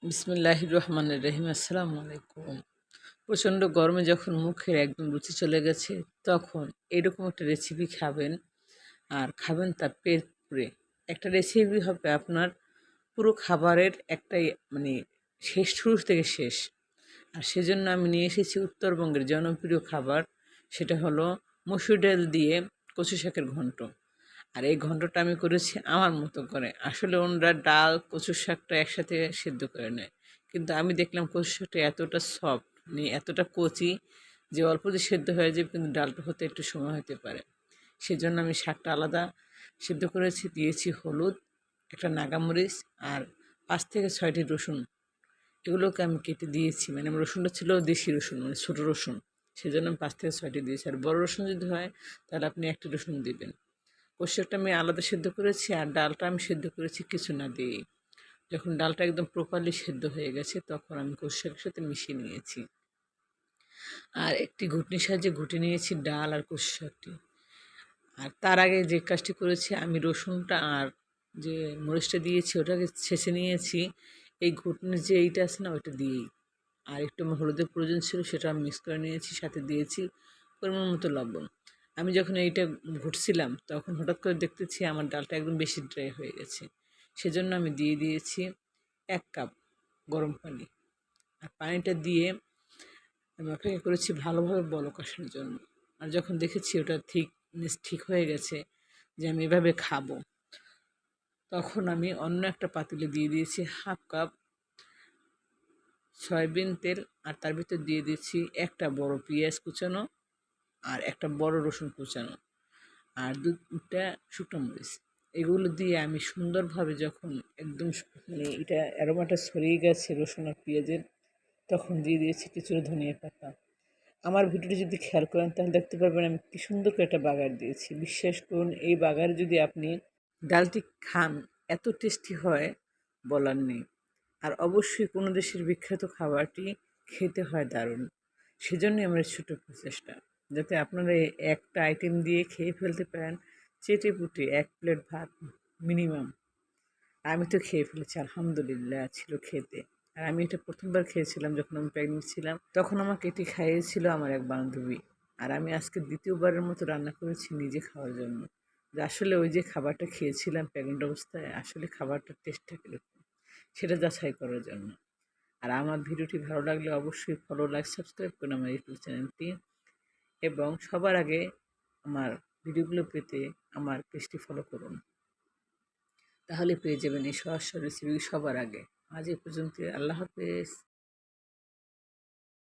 বিসমিল্লাহির রহমানির রহিম। আসসালামু আলাইকুম। প্রচণ্ড গরমে যখন মুখের একদম রুচি চলে গেছে, তখন এরকম একটা রেসিপি খাবেন, আর খাবেন তা পেট পুরে। একটা রেসিপি হবে আপনার পুরো খাবারের একটাই, মানে শেষ, শুরু থেকে শেষ। আর সেজন্য আমি নিয়ে এসেছি উত্তরবঙ্গের জনপ্রিয় খাবার, সেটা হলো মসুর ডাল দিয়ে কচু শাকের ঘন্ট। আর এই ঘন্টটা আমি করেছি আমার মতো করে। আসলে ওনারা ডাল কচু শাকটা একসাথে সেদ্ধ করে নেয়, কিন্তু আমি দেখলাম কচু শাকটা এতটা সফট, মানে এতটা কচি, যে অল্প যে সেদ্ধ হয়ে যাবে, কিন্তু ডালটা হতে একটু সময় হতে পারে। সেজন্য আমি শাকটা আলাদা সেদ্ধ করেছি, দিয়েছি হলুদ, একটা নাগামরিচ, আর 5 থেকে 6টি রসুন। এগুলোকে আমি কেটে দিয়েছি, মানে আমার রসুনটা ছিল দেশি রসুন, মানে ছোটো রসুন। সেজন্য আমি 5 থেকে 6টি দিয়েছি। আর বড় রসুন যদি হয়, তাহলে আপনি 1টি রসুন দিবেন। কষাটা আমি আলাদা সেদ্ধ করেছি, আর ডালটা আমি সেদ্ধ করেছি কিছু না দিয়েই। যখন ডালটা একদম প্রপারলি সেদ্ধ হয়ে গেছে, তখন আমি কষার সাথে মিশিয়ে নিয়েছি। আর একটি ঘুটনির সাহায্যে ঘুটে নিয়েছি ডাল আর কষু শাকটি। আর তার আগে যে কাজটি করেছি, আমি রসুনটা আর যে মরিচটা দিয়েছি ওটাকে ছেঁচে নিয়েছি এই ঘুটনির যে এইটা আছে না, ওইটা দিয়েই। আর একটু আমার হলুদের প্রয়োজন ছিল, সেটা আমি মিক্স করে নিয়েছি, সাথে দিয়েছি পরিমাণ মতো লবণ। আমি যখন এইটা ঘুটছিলাম, তখন হঠাৎ করে দেখতেছি আমার ডালটা একদম বেশি ড্রাই হয়ে গেছে। সেজন্য আমি দিয়ে দিয়েছি 1 কাপ গরম পানি। আর পানিটা দিয়ে আমি অপেক্ষা করেছি ভালোভাবে বলক আসার জন্য। আর যখন দেখেছি ওটা ঠিক হয়ে গেছে, যে আমি এভাবে খাবো, তখন আমি অন্য একটা পাতিলে দিয়ে দিয়েছি 1/2 কাপ সয়াবিন তেল। আর তার ভিতর দিয়ে দিচ্ছি একটা বড় পেঁয়াজ কুচানো, আর একটা বড় রসুন কুচানো, আর 2টা শুকনো মরিচ। এগুলো দিয়ে আমি সুন্দরভাবে যখন একদম মানে এটা অ্যারোমাটা ছড়িয়ে গেছে রসুন আর পেঁয়াজের, তখন দিয়ে দিয়েছি কিছুটা ধনিয়া পাতা। আমার ভিডিওটি যদি খেয়াল করেন, তাহলে দেখতে পারবেন আমি কি সুন্দর করে একটা বাগার দিয়েছি। বিশ্বাস করুন, এই বাগার যদি আপনি ডালটি খান, এত টেস্টি হয় বলার নেই। আর অবশ্যই কোনো দেশের বিখ্যাত খাবারটি খেতে হয় দারুণ। সেজন্যই আমার এই ছোটো প্রচেষ্টা, যাতে আপনারা এই একটা আইটেম দিয়ে খেয়ে ফেলতে পারেন চেটেপুটে 1 প্লেট ভাত মিনিমাম। আমি তো খেয়ে ফেলেছি, আলহামদুলিল্লাহ ছিল খেতে। আর আমি এটা প্রথমবার খেয়েছিলাম যখন আমি প্রেগনেন্ট ছিলাম, তখন আমাকে এটি খাইয়েছিল আমার এক বান্ধবী। আর আমি আজকে দ্বিতীয়বারের মতো রান্না করেছি নিজে খাওয়ার জন্য, যে আসলে ওই যে খাবারটা খেয়েছিলাম প্রেগনেন্ট অবস্থায়, আসলে খাবারটার টেস্টটা কীরকম সেটা যাচাই করার জন্য। আর আমার ভিডিওটি ভালো লাগলে অবশ্যই ফলো, লাইক, সাবস্ক্রাইব করুন আমার ইউটিউব চ্যানেলটি। এবং সবার আগে আমার ভিডিওগুলো পেতে আমার পেজটি ফলো করুন, তাহলে পেয়ে যাবেন এই সহজ সরল রেসিপি সবার আগে। আজ এ পর্যন্ত, আল্লাহ হাফেজ।